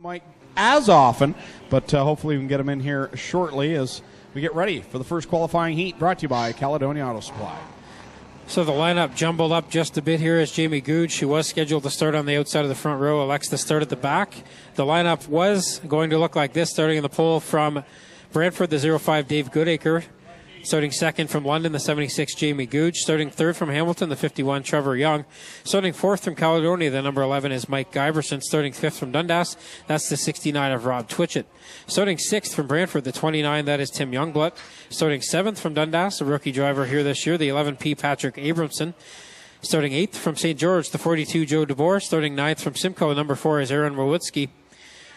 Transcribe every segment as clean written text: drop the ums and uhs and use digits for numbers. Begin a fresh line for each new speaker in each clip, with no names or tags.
Mike as often, but hopefully we can get him in here shortly as we get ready for the first qualifying heat, brought to you by Caledonia Auto Supply.
So the lineup jumbled up just a bit here as Jamie Googe, who was scheduled to start on the outside of the front row, elects to start at the back. The lineup was going to look like this, starting in the pole from Brantford, the 05 Dave Goodacre. Starting second from London, the 76 Jamie Googe. Starting third from Hamilton, the 51 Trevor Young. Starting fourth from Caledonia, the number 11 is Mike Giverson. Starting fifth from Dundas, that's the 69 of Rob Twitchett. Starting sixth from Brantford, the 29, that is Tim Youngblood. Starting seventh from Dundas, a rookie driver here this year, the 11P Patrick Abramson. Starting eighth from St. George, the 42 Joe DeBoer. Starting ninth from Simcoe, number 4 is Aaron Rowitsky.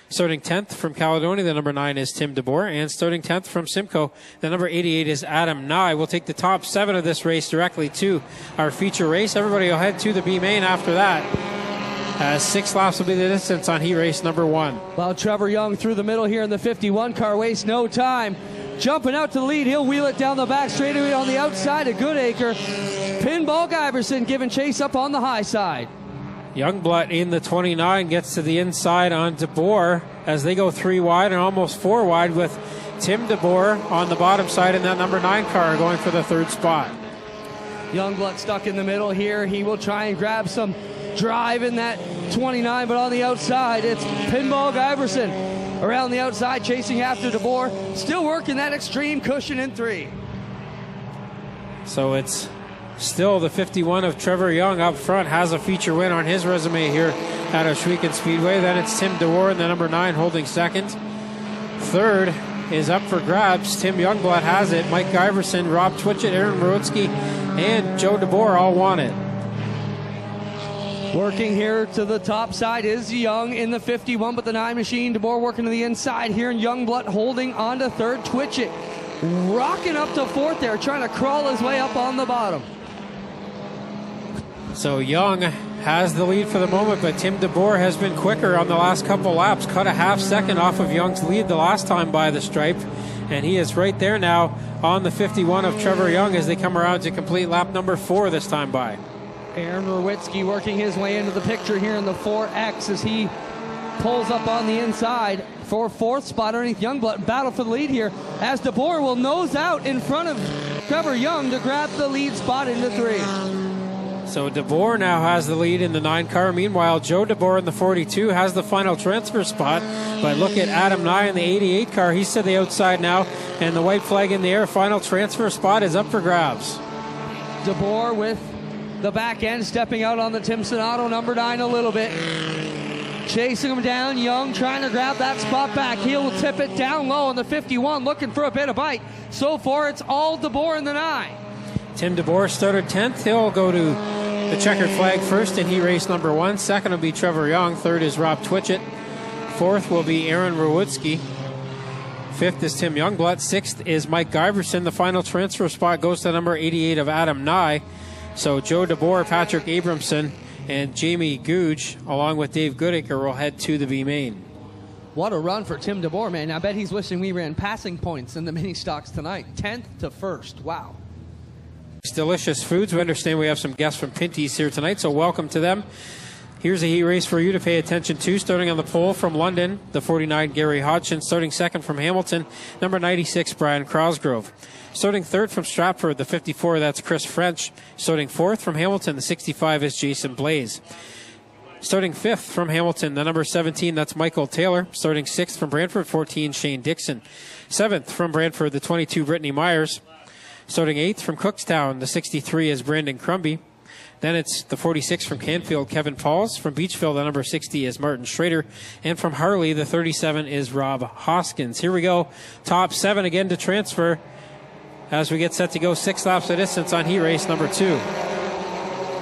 Starting 10th from Caledonia, the number 9 is Tim DeBoer. And starting 10th from Simcoe, the number 88 is Adam Nye. We'll take the top 7 of this race directly to our feature race. Everybody will head to the B main after that, as 6 laps will be the distance on heat race number 1.
Well, Trevor Young through the middle here in the 51 car, wastes no time. Jumping out to the lead, he'll wheel it down the back straightaway on the outside of Goodacre. Pinball Giverson giving chase up on the high side.
Youngblood in the 29 gets to the inside on DeBoer as they go 3 wide and almost 4 wide, with Tim DeBoer on the bottom side in that number 9 car going for the 3rd spot.
Youngblood stuck in the middle here. He will try and grab some drive in that 29, but on the outside, it's Pinball Giverson around the outside chasing after DeBoer. Still working that extreme cushion in 3.
So it's still the 51 of Trevor Young up front, has a feature win on his resume here at Ohsweken Speedway. Then it's Tim DeBoer in the number 9 holding second. Third is up for grabs. Tim Youngblood has it. Mike Giverson, Rob Twitchett, Aaron Rowitsky, and Joe DeBoer all want it.
Working here to the top side is Young in the 51, but the 9 machine. DeBoer working to the inside here, and Youngblood holding on to 3rd. Twitchett rocking up to 4th there, trying to crawl his way up on the bottom.
So Young has the lead for the moment, but Tim DeBoer has been quicker on the last couple laps. Cut a half second off of Young's lead the last time by the stripe, and he is right there now on the 51 of Trevor Young as they come around to complete lap number 4 this time by.
Aaron Rowitsky working his way into the picture here in the 4X as he pulls up on the inside for 4th spot underneath Youngblood. Battle for the lead here as DeBoer will nose out in front of Trevor Young to grab the lead spot into 3.
So DeBoer now has the lead in the 9 car. Meanwhile, Joe DeBoer in the 42 has the final transfer spot. But look at Adam Nye in the 88 car. He's to the outside now, and the white flag in the air. Final transfer spot is up for grabs.
DeBoer with the back end, stepping out on the Tim Sonato number 9 a little bit. Chasing him down, Young trying to grab that spot back. He'll tip it down low on the 51, looking for a bit of bite. So far, it's all DeBoer in the 9.
Tim DeBoer started 10th. He'll go to the checkered flag first in heat race number 1. Second will be Trevor Young. Third is Rob Twitchett. Fourth will be Aaron Rowitsky. Fifth is Tim Youngblood. Sixth is Mike Giverson. The final transfer spot goes to number 88 of Adam Nye. So Joe DeBoer, Patrick Abramson, and Jamie Googe, along with Dave Goodacre, will head to the B main.
What a run for Tim DeBoer, man. I bet he's wishing we ran passing points in the mini stocks tonight. 10th to 1st. Wow.
Delicious foods. We understand we have some guests from Pinty's here tonight, so welcome to them. Here's a heat race for you to pay attention to. Starting on the pole from London, the 49 Gary Hodgson. Starting second from Hamilton, number 96 Brian Crosgrove. Starting third from Stratford, the 54, that's Chris French. Starting fourth from Hamilton, the 65 is Jason Blaze. Starting fifth from Hamilton, the number 17, that's Michael Taylor. Starting sixth from Brantford, 14 Shane Dixon. Seventh from Brantford, the 22 Brittany Myers. Starting 8th from Cookstown, the 63 is Brandon Crumby. Then it's the 46 from Canfield, Kevin Pauls. From Beachville, the number 60 is Martin Schrader. And from Harley, the 37 is Rob Hoskins. Here we go. Top 7 again to transfer as we get set to go 6 laps of distance on heat race number 2.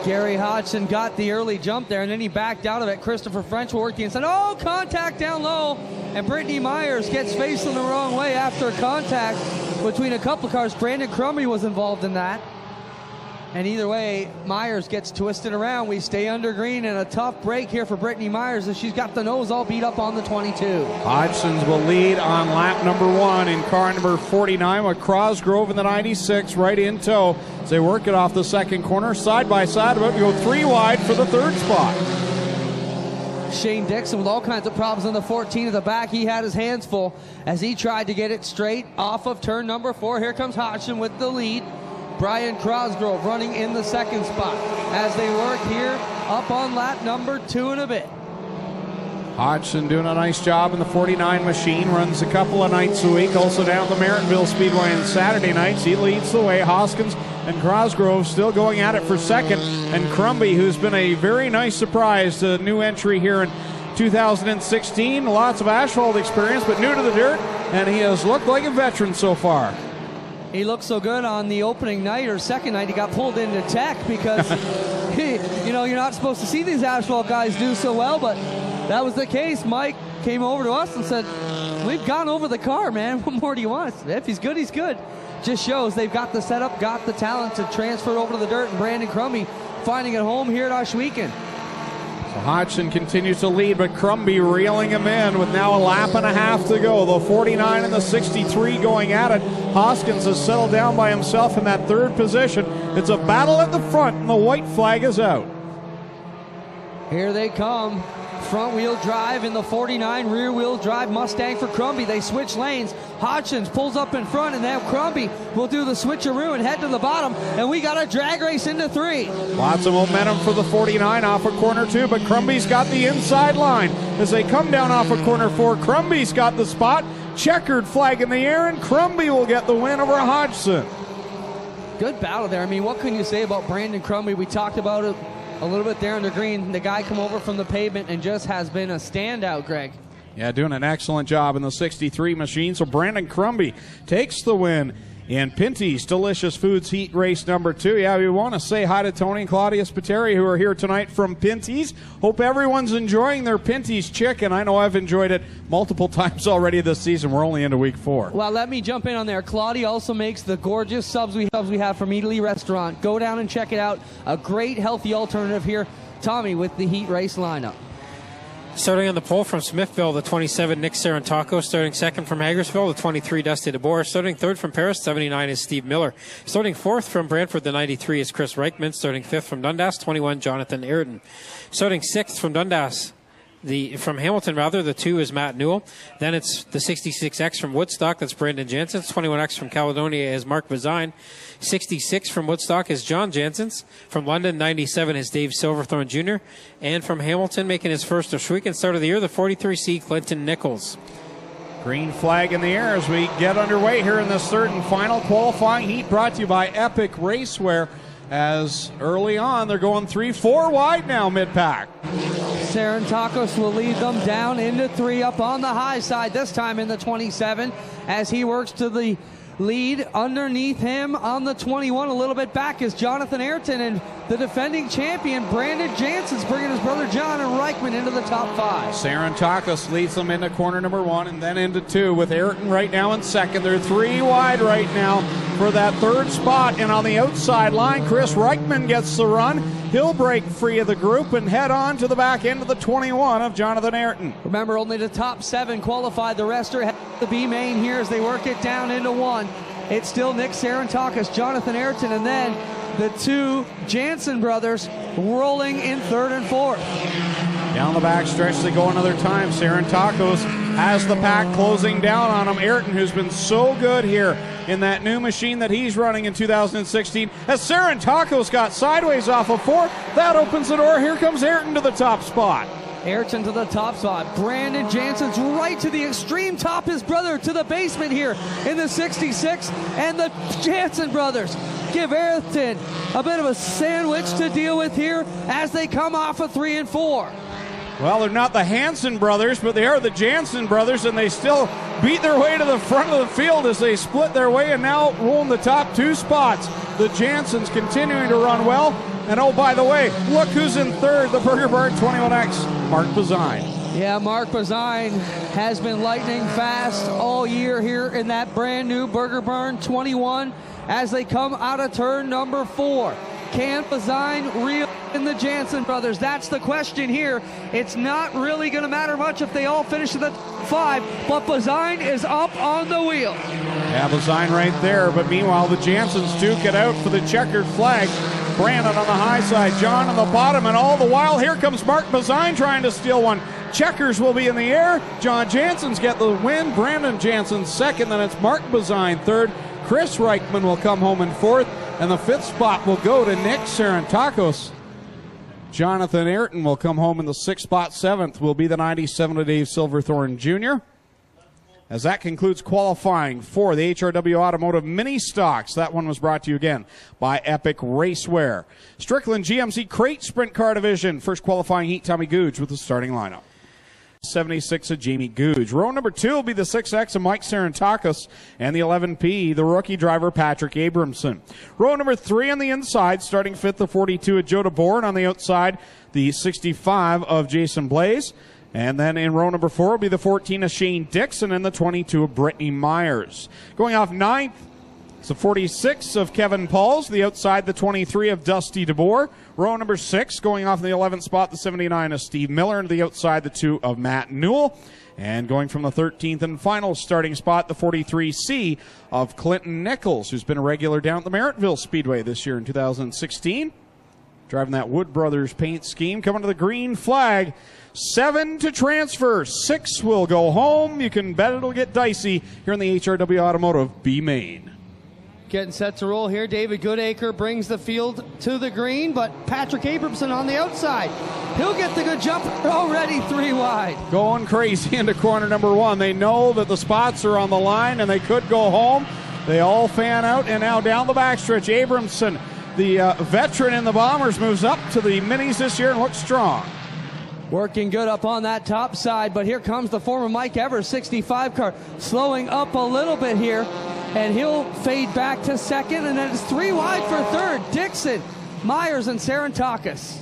Gary Hodgson got the early jump there, and then he backed out of it. Christopher French will work the inside. Oh, contact down low. And Brittany Myers gets facing the wrong way after contact between a couple of cars. Brandon Crumby was involved in that. And either way, Myers gets twisted around. We stay under green, and a tough break here for Brittany Myers as she's got the nose all beat up on the 22.
Hodgson's will lead on lap number 1 in car number 49 with Crosgrove in the 96 right in tow as they work it off the second corner. Side by side, about to go 3 wide for the 3rd spot.
Shane Dixon with all kinds of problems in the 14 at the back. He had his hands full as he tried to get it straight off of turn number 4. Here comes Hodgson with the lead. Brian Crosgrove running in the second spot as they work here up on lap number 2 and a bit.
Hodgson doing a nice job in the 49 machine, runs a couple of nights a week, also down at the Martinville Speedway on Saturday nights. He leads the way. Hoskins and Crosgrove still going at it for second, and Crumby, who's been a very nice surprise, a new entry here in 2016. Lots of asphalt experience, but new to the dirt, and he has looked like a veteran so far.
He looked so good on the opening night or second night. He got pulled into tech because, you're not supposed to see these asphalt guys do so well, but that was the case. Mike came over to us and said, we've gone over the car, man. What more do you want? If he's good, he's good. Just shows they've got the setup, got the talent to transfer it over to the dirt, and Brandon Crumby finding it home here at Ohsweken.
So Hodgson continues to lead, but Crumby reeling him in with now a lap and a half to go. The 49 and the 63 going at it. Hoskins has settled down by himself in that third position. It's a battle at the front, and the white flag is out.
Here they come. Front wheel drive in the 49, rear wheel drive Mustang for Crumby. They switch lanes. Hodgson pulls up in front, and now Crumby will do the switcheroo and head to the bottom, and we got a drag race into 3.
Lots of momentum for the 49 off of corner 2, but Crumby's got the inside line. As they come down off of corner 4, Crumby's got the spot. Checkered flag in the air, and Crumby will get the win over Hodgson.
Good battle there. I mean, what can you say about Brandon Crumby? We talked about it a little bit there under green. The guy come over from the pavement and just has been a standout, Greg.
Yeah, doing an excellent job in the 63 machine. So Brandon Crumby takes the win in Pinty's Delicious Foods Heat Race number 2. Yeah, we want to say hi to Tony and Claudia Spiteri, who are here tonight from Pinty's. Hope everyone's enjoying their Pinty's chicken. I know I've enjoyed it multiple times already this season. We're only into week 4.
Well, let me jump in on there. Claudia also makes the gorgeous subs we have from Italy Restaurant. Go down and check it out. A great healthy alternative here. Tommy with the Heat Race lineup.
Starting on the pole from Smithville, the 27, Nick Sarantaco. Starting second from Hagersville, the 23, Dusty DeBoer. Starting third from Paris, 79, is Steve Miller. Starting fourth from Brantford, the 93, is Chris Reichman. Starting fifth from Dundas, 21, Jonathan Ayrton. Starting sixth from Dundas, from Hamilton, the 2 is Matt Newell. Then it's the 66X from Woodstock, that's Brandon Jansen. 21X from Caledonia is Mark Bazine. 66 from Woodstock is John Janssens. From London, 97 is Dave Silverthorne Jr. And from Hamilton, making his first Ohsweken start of the year, the 43C, Clinton Nichols.
Green flag in the air as we get underway here in this third and final qualifying heat, brought to you by Epic Racewear. As early on, they're going 3-4 wide now mid-pack.
Sarantakos will lead them down into 3 up on the high side, this time in the 27, as he works to the lead. Underneath him on the 21, a little bit back, is Jonathan Ayrton, and the defending champion Brandon Jansen's bringing his brother John and Reichman into the top 5.
Sarantakos leads them into corner number 1 and then into 2 with Ayrton right now in second. They're 3 wide right now for that third spot, and on the outside line, Chris Reichman gets the run. He'll break free of the group and head on to the back end of the 21 of Jonathan Ayrton.
Remember, only the top 7 qualified. The rest are the B main here as they work it down into 1. It's still Nick Sarantakis, Jonathan Ayrton, and then the 2 Jansen brothers rolling in 3rd and 4th.
Down the back stretch they go another time. Sarantakos has the pack closing down on him. Ayrton, who's been so good here in that new machine that he's running in 2016. As Sarantakos got sideways off of 4, that opens the door. Here comes Ayrton to the top spot.
Ayrton to the top spot. Brandon Jansen's right to the extreme top. His brother to the basement here in the 66. And the Jansen brothers give Ayrton a bit of a sandwich to deal with here as they come off of 3 and 4.
Well, they're not the Hansen brothers, but they are the Jansen brothers, and they still beat their way to the front of the field as they split their way and now roll in the top 2 spots. The Jansens continuing to run well. And oh, by the way, look who's in 3rd, the Burger Barn 21X, Mark Bazine.
Yeah, Mark Bazine has been lightning fast all year here in that brand new Burger Barn 21 as they come out of turn number 4. Can Bazine reel in the Jansen brothers? That's the question here. It's not really going to matter much if they all finish in the 5, but Bazine is up on the wheel.
Yeah, Bazine right there, but meanwhile the Jansens duke it out for the checkered flag. Brandon on the high side, John on the bottom, and all the while, here comes Mark Bazine trying to steal one. Checkers will be in the air. John Jansen's get the win. Brandon Jansen second, then it's Mark Bazine third. Chris Reichman will come home in fourth, and the fifth spot will go to Nick Sarantakos. Jonathan Ayrton will come home in the sixth spot. Seventh will be the 97 of Dave Silverthorne Jr. As that concludes qualifying for the HRW Automotive Ministocks. That one was brought to you again by Epic Racewear. Strickland GMC Crate Sprint Car Division. First qualifying heat, Tommy Googe with the starting lineup. 76 of Jamie Googe. Row number 2 will be the 6X of Mike Sarantakos and the 11P, the rookie driver Patrick Abramson. Row number 3 on the inside, starting fifth, the 42 of Joe DeBoer, and on the outside, the 65 of Jason Blaze. And then in row number 4 will be the 14 of Shane Dixon and the 22 of Brittany Myers. Going off ninth, it's the 46 of Kevin Pauls, the outside, the 23 of Dusty DeBoer. Row number 6, going off in the 11th spot, the 79 of Steve Miller, and the outside, the 2 of Matt Newell. And going from the 13th and final starting spot, the 43C of Clinton Nichols, who's been a regular down at the Merrittville Speedway this year in 2016. Driving that Wood Brothers paint scheme, coming to the green flag. 7 to transfer, 6 will go home. You can bet it'll get dicey here in the HRW Automotive B Main.
Getting set to roll here. David Goodacre brings the field to the green, but Patrick Abramson on the outside. He'll get the good jump. Already 3 wide.
Going crazy into corner number 1. They know that the spots are on the line and they could go home. They all fan out, and now down the backstretch, Abramson, the veteran in the Bombers, moves up to the minis this year and looks strong.
Working good up on that top side, but here comes the former Mike Evers 65 car, slowing up a little bit here, and he'll fade back to second, and then it's 3 wide for third. Dixon, Myers, and Sarantakos.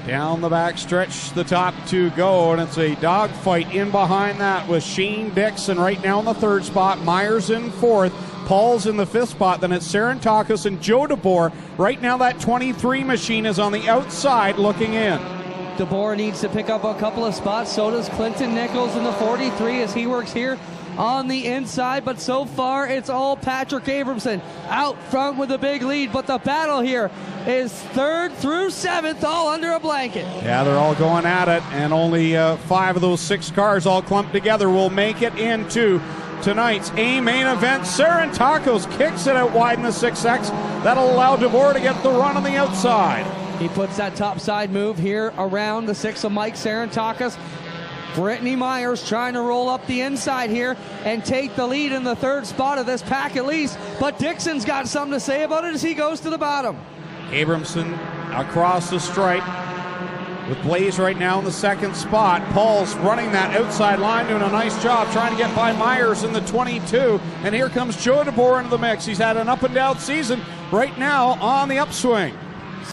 Down the back stretch, the top 2 go, and it's a dogfight in behind that with Shane Dixon right now in the 3rd spot, Myers in 4th, Paul's in the 5th spot, then it's Sarantakos and Joe DeBoer. Right now that 23 machine is on the outside looking in.
DeBoer needs to pick up a couple of spots. So does Clinton Nichols in the 43 as he works here on the inside. But so far, it's all Patrick Abramson out front with a big lead. But the battle here is 3rd through 7th, all under a blanket.
Yeah, they're all going at it. And only 5 of those 6 cars all clumped together will make it into tonight's A-main event. Sarantakos kicks it out wide in the 6X. That'll allow DeBoer to get the run on the outside.
He puts that top side move here around the 6 of Mike Sarantakos. Brittany Myers trying to roll up the inside here and take the lead in the 3rd spot of this pack at least. But Dixon's got something to say about it as he goes to the bottom.
Abramson across the stripe with Blaze right now in the 2nd spot. Paul's running that outside line, doing a nice job trying to get by Myers in the 22. And here comes Joe DeBoer into the mix. He's had an up and down season, right now on the upswing.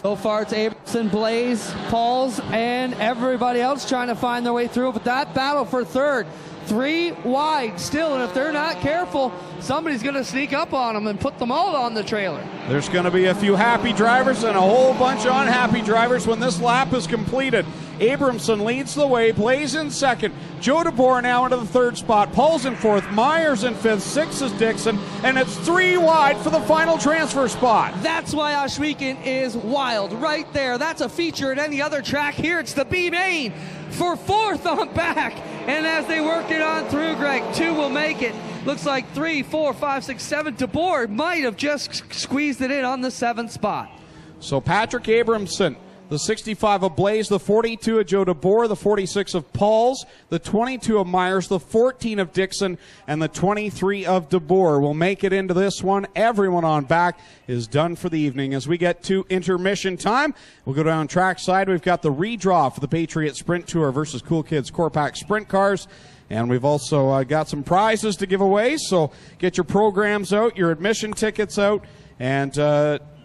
So far, it's Abramson, Blaze, Pauls, and everybody else trying to find their way through. But that battle for 3rd, 3 wide still. And if they're not careful, somebody's going to sneak up on them and put them all on the trailer.
There's going to be a few happy drivers and a whole bunch of unhappy drivers when this lap is completed. Abramson leads the way, Blaze in 2nd. Joe DeBoer now into the 3rd spot. Paul's in 4th, Myers in 5th, 6 is Dixon, and it's 3 wide for the final transfer spot.
That's why Ohsweken is wild right there. That's a feature at any other track. Here it's the B-main for 4th on back. And as they work it on through, Greg, 2 will make it. Looks like 3, 4, 5, 6, 7. DeBoer might have just squeezed it in on the 7th spot.
So Patrick Abramson, the 65 of Blaze, the 42 of Joe DeBoer, the 46 of Pauls, the 22 of Myers, the 14 of Dixon, and the 23 of DeBoer will make it into this one. Everyone on back is done for the evening. As we get to intermission time, we'll go down trackside. We've got the redraw for the Patriot Sprint Tour versus Cool Kids Core Pack Sprint Cars. And we've also got some prizes to give away, so get your programs out, your admission tickets out, and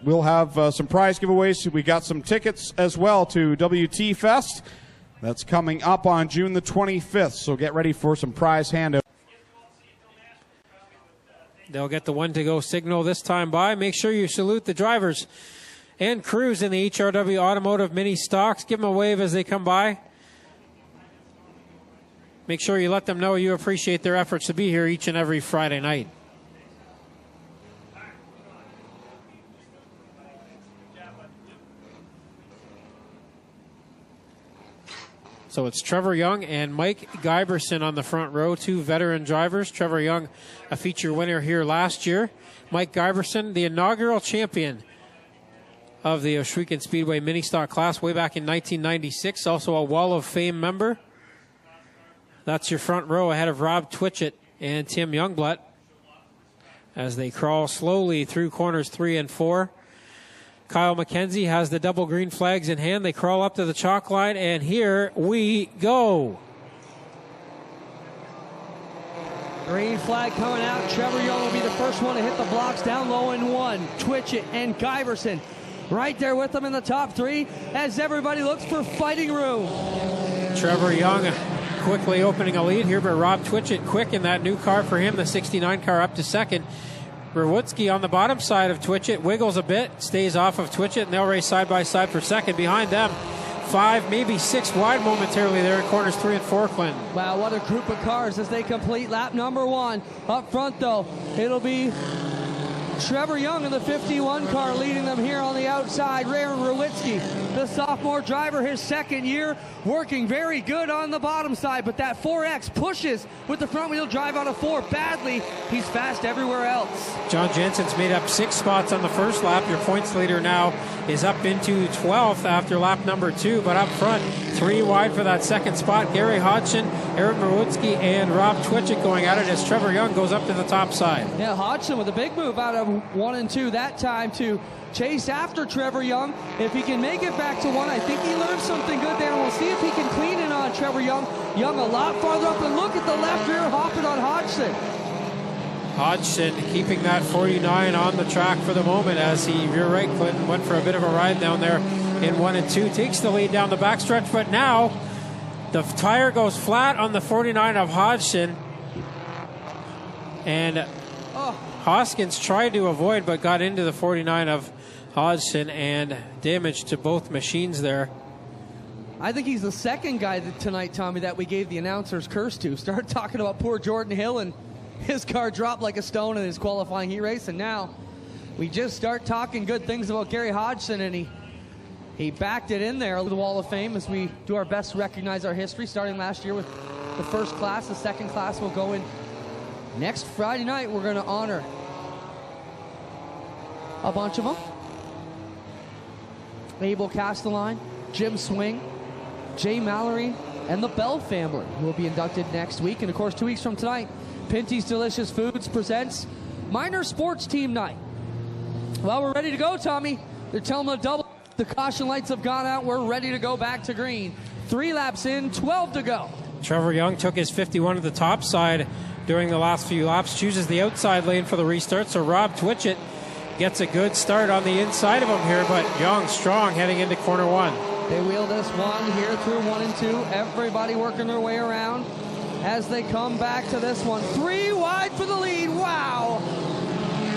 we'll have some prize giveaways. We got some tickets as well to WT Fest. That's coming up on June the 25th, so get ready for some prize handout.
They'll get the 1-to-go signal this time by. Make sure you salute the drivers and crews in the HRW Automotive Ministocks. Give them a wave as they come by. Make sure you let them know you appreciate their efforts to be here each and every Friday night. So it's Trevor Young and Mike Giberson on the front row, two veteran drivers. Trevor Young, a feature winner here last year. Mike Giberson, the inaugural champion of the Ohsweken Speedway Ministock class way back in 1996, also a Wall of Fame member. That's your front row ahead of Rob Twitchett and Tim Youngblood as they crawl slowly through corners 3 and 4. Kyle McKenzie has the double green flags in hand. They crawl up to the chalk line, and here we go.
Green flag coming out. Trevor Young will be the first one to hit the blocks down low in 1. Twitchett and Giberson right there with them in the top 3 as everybody looks for fighting room.
Trevor Young quickly opening a lead here, but Rob Twitchett quick in that new car for him, the 69 car, up to second. Rewutsky on the bottom side of Twitchett, wiggles a bit, stays off of Twitchett, and they'll race side by side for second. Behind them, 5, maybe 6 wide momentarily there at corners 3 and 4, Clinton.
Wow, what a group of cars as they complete lap number 1. Up front, though, it'll be Trevor Young in the 51 car leading them here on the outside. Aaron Rewutsky, the sophomore driver, his second year, working very good on the bottom side, but that 4X pushes with the front wheel drive on a 4 badly. He's fast everywhere else.
John Jensen's made up 6 spots on the first lap. Your points leader now is up into 12th after lap number 2, but up front, 3 wide for that second spot. Gary Hodgson, Aaron Rewutsky, and Rob Twitchett going at it as Trevor Young goes up to the top side.
Yeah, Hodgson with a big move out of 1 and 2 that time to chase after Trevor Young. If he can make it back to 1, I think he learned something good there, and we'll see if he can clean it on Trevor Young. Young a lot farther up, and look at the left rear hopping on Hodgson.
Hodgson keeping that 49 on the track for the moment as he, you're right, Clinton, went for a bit of a ride down there in 1 and 2. Takes the lead down the backstretch, but now the tire goes flat on the 49 of Hodgson. And Hoskins tried to avoid but got into the 49 of Hodgson and damage to both machines there.
I think he's the second guy tonight, Tommy, that we gave the announcer's curse to. Started talking about poor Jordan Hill, and his car dropped like a stone in his qualifying heat race, and now we just start talking good things about Gary Hodgson, and he backed it in there, the Wall of Fame, as we do our best to recognize our history, starting last year with the first class. The second class will go in next Friday night. We're going to honor a bunch of them. Abel Castelline, Jim Swing, Jay Mallory, and the Bell family will be inducted next week. And of course, 2 weeks from tonight, Pinty's Delicious Foods presents Minor Sports Team Night. Well, we're ready to go, Tommy. They're telling them to double. The caution lights have gone out. We're ready to go back to green. 3 laps in, 12 to go.
Trevor Young took his 51 at the top side during the last few laps, chooses the outside lane for the restart. So Rob Twitchett gets a good start on the inside of him here, but Young strong heading into corner 1.
They wheel this one here through 1 and 2. Everybody working their way around as they come back to this one. 3 wide for the lead. Wow.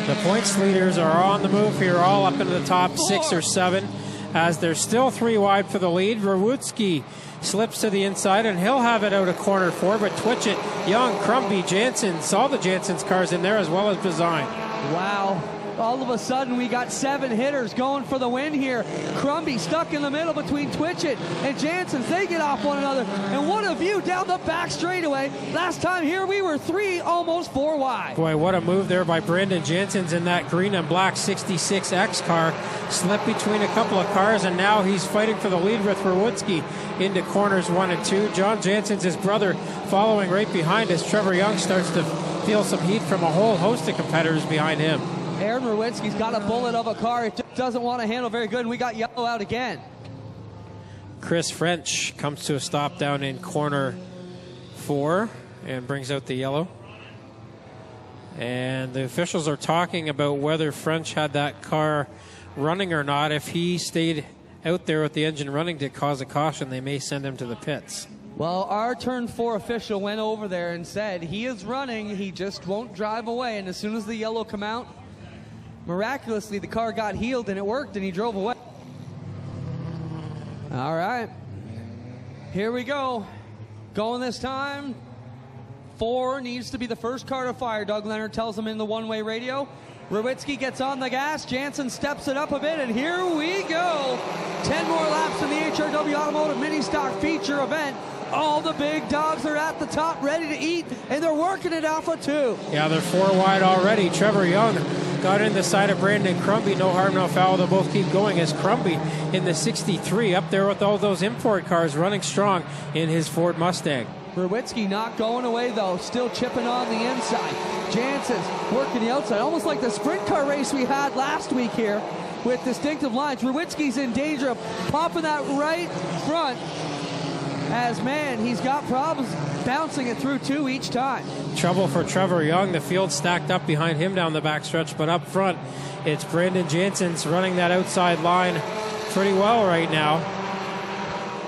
The points leaders are on the move here, all up into the top 6 or 7, as they're still 3 wide for the lead. Rewutsky slips to the inside, and he'll have it out of corner 4, but Twitchett, Young, Crumby, Jansen's, all the Jansen's cars in there, as well as Bazine.
Wow. All of a sudden, we got 7 hitters going for the win here. Crumby stuck in the middle between Twitchett and Jansen's. They get off one another. And what a view down the back straightaway. Last time here, we were 3, almost 4 wide.
Boy, what a move there by Brendan Jansen's in that green and black 66X car. Slipped between a couple of cars, and now he's fighting for the lead with Rewutsky into corners 1 and 2. John Jansen's his brother following right behind as Trevor Young starts to feel some heat from a whole host of competitors behind him.
Aaron Rewutsky's got a bullet of a car. It just doesn't want to handle very good, and we got yellow out again.
Chris French comes to a stop down in corner 4 and brings out the yellow. And the officials are talking about whether French had that car running or not. If he stayed out there with the engine running to cause a caution, they may send him to the pits.
Well, our turn 4 official went over there and said he is running, he just won't drive away. And as soon as the yellow come out, miraculously the car got healed and it worked and he drove away. All right, here we go. Going this time. 4 needs to be the first car to fire. Doug Leonard tells them in the one-way radio. Rowicki gets on the gas. Jansen steps it up a bit, and here we go. 10 more laps in the HRW Automotive Ministock feature event. All the big dogs are at the top, ready to eat, and they're working it off of 2.
Yeah, they're 4 wide already. Trevor Young got in the side of Brandon Crumby. No harm, no foul. They'll both keep going as Crumby in the 63 up there with all those import cars running strong in his Ford Mustang.
Rowicki not going away, though. Still chipping on the inside. Jansen's working the outside, almost like the sprint car race we had last week here with distinctive lines. Rowicki's in danger of popping that right front as, man, he's got problems bouncing it through 2 each time.
Trouble for Trevor Young. The field stacked up behind him down the backstretch, but up front, it's Brandon Jansen's running that outside line pretty well right now.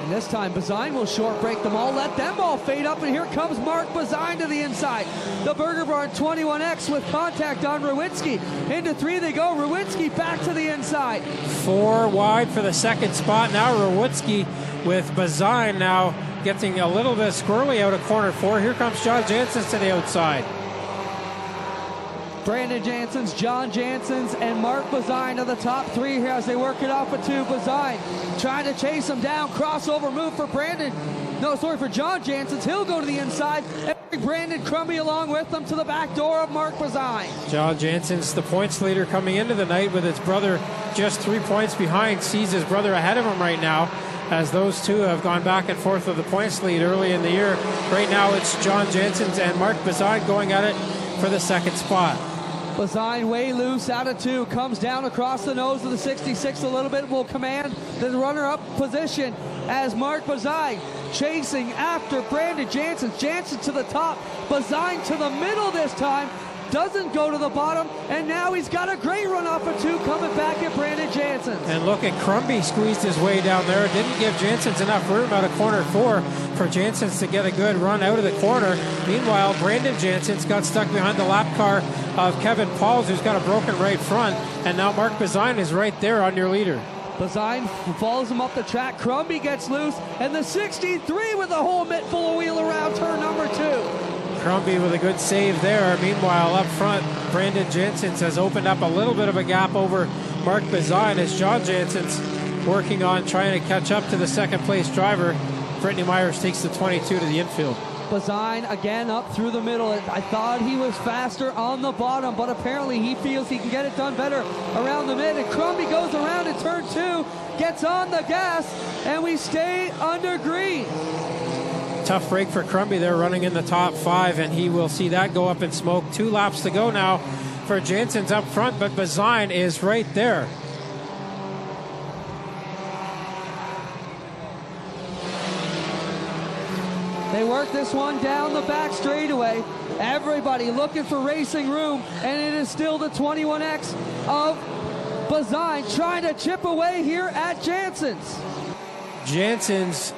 And this time, Bazine will short break them all, let them all fade up, and here comes Mark Bazine to the inside. The Burger Barn 21X with contact on Rowicki. Into 3 they go. Rowicki back to the inside.
4 wide for the second spot. Now Rowicki with Bazine now getting a little bit squirrely out of corner 4. Here comes John Jansen to the outside.
Brandon Jansen's, John Jansen's, and Mark Bazine are the top 3 here as they work it off of 2. Bazine trying to chase him down. Crossover move for Brandon. No, sorry, for John Jansen's. He'll go to the inside. And Brandon Crumby along with them to the back door of Mark Bazine.
John Jansen's the points leader coming into the night with his brother just 3 points behind. Sees his brother ahead of him right now, as those two have gone back and forth with the points lead early in the year. Right now it's John Jansen's and Mark Bazine going at it for the second spot.
Bazine way loose out of 2, comes down across the nose of the 66 a little bit, will command the runner-up position as Mark Bazine chasing after Brandon Jansen. Jansen to the top, Bazine to the middle this time, doesn't go to the bottom, and now he's got a great run off of 2 coming back at Brandon Jansen.
And look at Crumby squeezed his way down there. Didn't give Jansen's enough room out of corner 4 for Jansen's to get a good run out of the corner. Meanwhile, Brandon Jansen's got stuck behind the lap car of Kevin Pauls, who's got a broken right front, and now Mark Bazine is right there on your leader.
Bazine follows him up the track. Crumby gets loose, and the 63 with a whole mitt full of wheel around turn number 2.
Crumby with a good save there. Meanwhile, up front, Brandon Jansen's has opened up a little bit of a gap over Mark Bazine as John Jansen's working on trying to catch up to the second place driver. Brittany Myers takes the 22 to the infield.
Bazine again up through the middle. I thought he was faster on the bottom, but apparently he feels he can get it done better around the mid. And Crumby goes around in turn 2, gets on the gas, and we stay under green.
Tough break for Crumby there, running in the top 5, and he will see that go up in smoke. 2 laps to go now for Jansen's up front, but Bazine is right there.
They work this one down the back straightaway. Everybody looking for racing room, and it is still the 21X of Bazine trying to chip away here at Jansen's.
Jansen's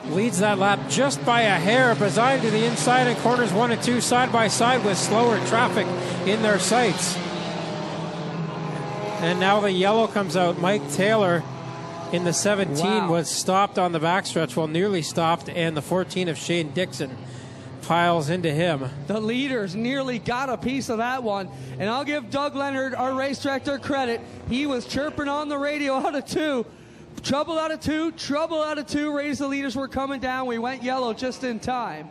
leads that lap just by a hair. Bazine to the inside in corners 1 and 2, side by side with slower traffic in their sights. And now the yellow comes out. Mike Taylor in the 17 was stopped on the backstretch, well, nearly stopped, and the 14 of Shane Dixon piles into him.
The leaders nearly got a piece of that one, and I'll give Doug Leonard, our race director, credit. He was chirping on the radio out of 2. Trouble out of 2, trouble out of 2. Raise the leaders were coming down. We went yellow just in time.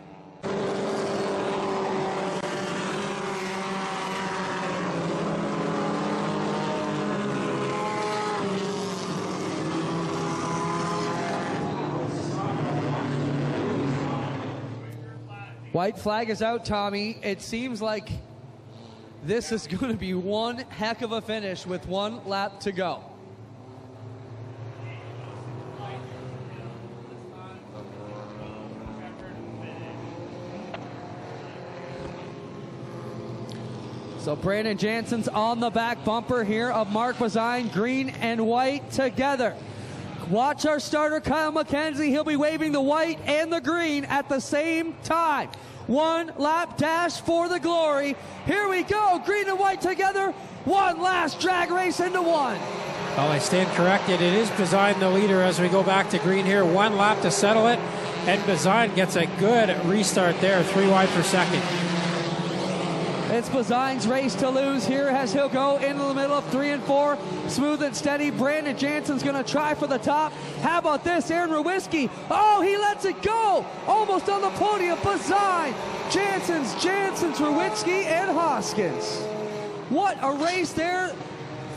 White flag is out, Tommy. It seems like this is going to be one heck of a finish with 1 lap to go. So Brandon Jansen's on the back bumper here of Mark Bazine, green and white together. Watch our starter, Kyle McKenzie. He'll be waving the white and the green at the same time. 1 lap dash for the glory. Here we go, green and white together. 1 last drag race into 1.
Well, I stand corrected. It is Bazine the leader as we go back to green here. 1 lap to settle it, and Bazine gets a good restart there, 3 wide for second.
It's Bazine's race to lose here as he'll go into the middle of 3 and 4. Smooth and steady. Brandon Jansen's going to try for the top. How about this? Aaron Rewitsky. Oh, he lets it go. Almost on the podium. Bazine, Jansen, Rewitsky, and Hoskins. What a race there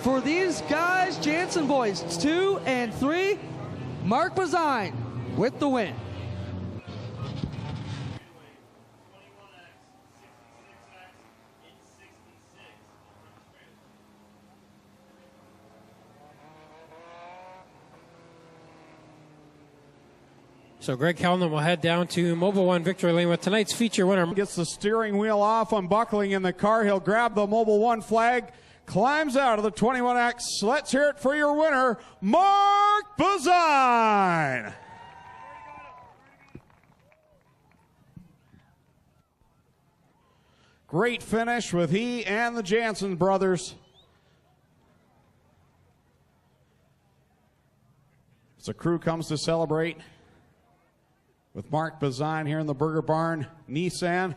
for these guys. Jansen boys 2 and 3. Mark Bazine with the win.
So Greg Kellman will head down to Mobile One Victory Lane with tonight's feature winner.
Gets the steering wheel off, unbuckling in the car. He'll grab the Mobile One flag, climbs out of the 21X. Let's hear it for your winner, Mark Bazine. Great finish with he and the Jansen brothers. As the crew comes to celebrate with Mark Bazine here in the Burger Barn Nissan.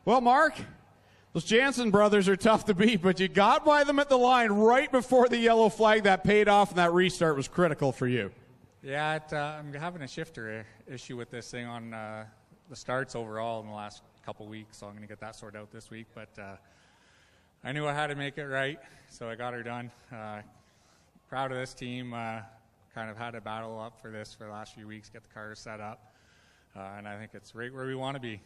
Well, Mark, those Jansen brothers are tough to beat, but you got by them at the line right before the yellow flag. That paid off, and that restart was critical for you.
Yeah, I'm having a shifter issue with this thing on the starts overall in the last couple weeks, so I'm going to get that sorted out this week. But I knew I had to make it right, so I got her done. Proud of this team. Kind of had to battle up for this for the last few weeks, get the cars set up, and I think it's right where we want to be.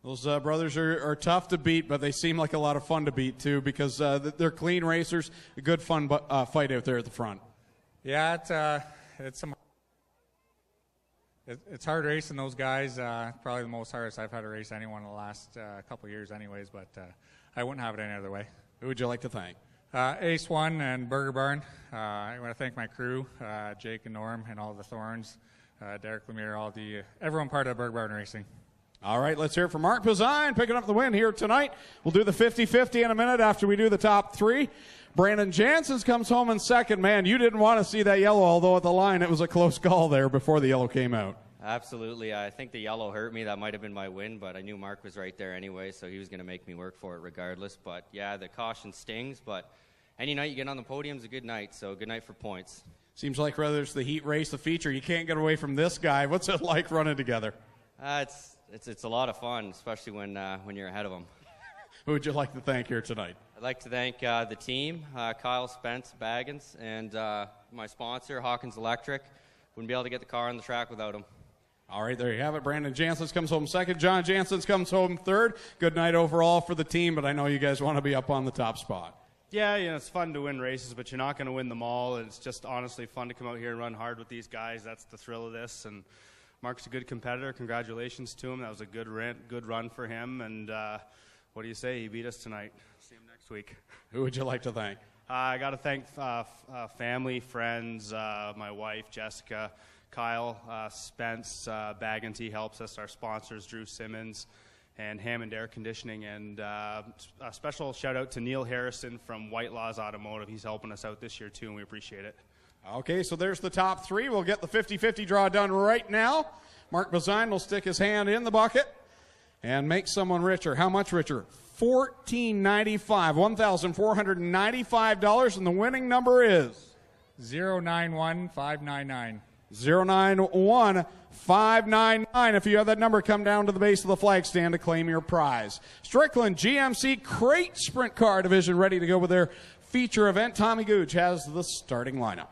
Those brothers are tough to beat, but they seem like a lot of fun to beat, too, because they're clean racers. A good, fun fight out there at the front.
Yeah, it's hard racing those guys. Probably the most hardest I've had to race anyone in the last couple of years anyways, but I wouldn't have it any other way.
Who would you like to thank?
Ace One and Burger Barn. I want to thank my crew, Jake and Norm and all the Thorns, Derek Lemire, everyone part of Burger Barn Racing.
All right, let's hear it from Mark Bazine picking up the win here tonight. We'll do the 50-50 in a minute after we do the top three. Brandon Jansen comes home in second. Man, you didn't want to see that yellow, although at the line it was a close call there before the yellow came out.
Absolutely. I think the yellow hurt me. That might have been my win, but I knew Mark was right there anyway, so he was going to make me work for it regardless. But, yeah, the caution stings, but any night you get on the podium is a good night, so good night for points.
Seems like whether it's the heat race, the feature, you can't get away from this guy. What's it like running together?
It's a lot of fun, especially when you're ahead of them.
Who would you like to thank here tonight?
I'd like to thank the team, Kyle Spence, Baggins, and my sponsor, Hawkins Electric. Wouldn't be able to get the car on the track without them.
All right, there you have it. Brandon Jansen comes home second. John Jansen comes home third. Good night overall for the team, but I know you guys want to be up on the top spot.
Yeah, it's fun to win races, but you're not going to win them all. It's just honestly fun to come out here and run hard with these guys. That's the thrill of this, and Mark's a good competitor. Congratulations to him. That was a good run for him. And what do you say? He beat us tonight. See him next week.
Who would you like to thank?
I got to thank family, friends, my wife, Jessica, Kyle, Spence, Baggins. He helps us. Our sponsors, Drew Simmons, and Hammond Air Conditioning. And a special shout out to Neil Harrison from White Laws Automotive. He's helping us out this year too, and we appreciate it.
Okay, so there's the top three. We'll get the 50-50 draw done right now. Mark Bazine will stick his hand in the bucket and make someone richer. How much richer? $1,495, $1,495, and the winning number is
091599.
091599. If you have that number, come down to the base of the flag stand to claim your prize. Strickland GMC Crate Sprint Car Division ready to go with their feature event. Tommy Gooch has the starting lineup.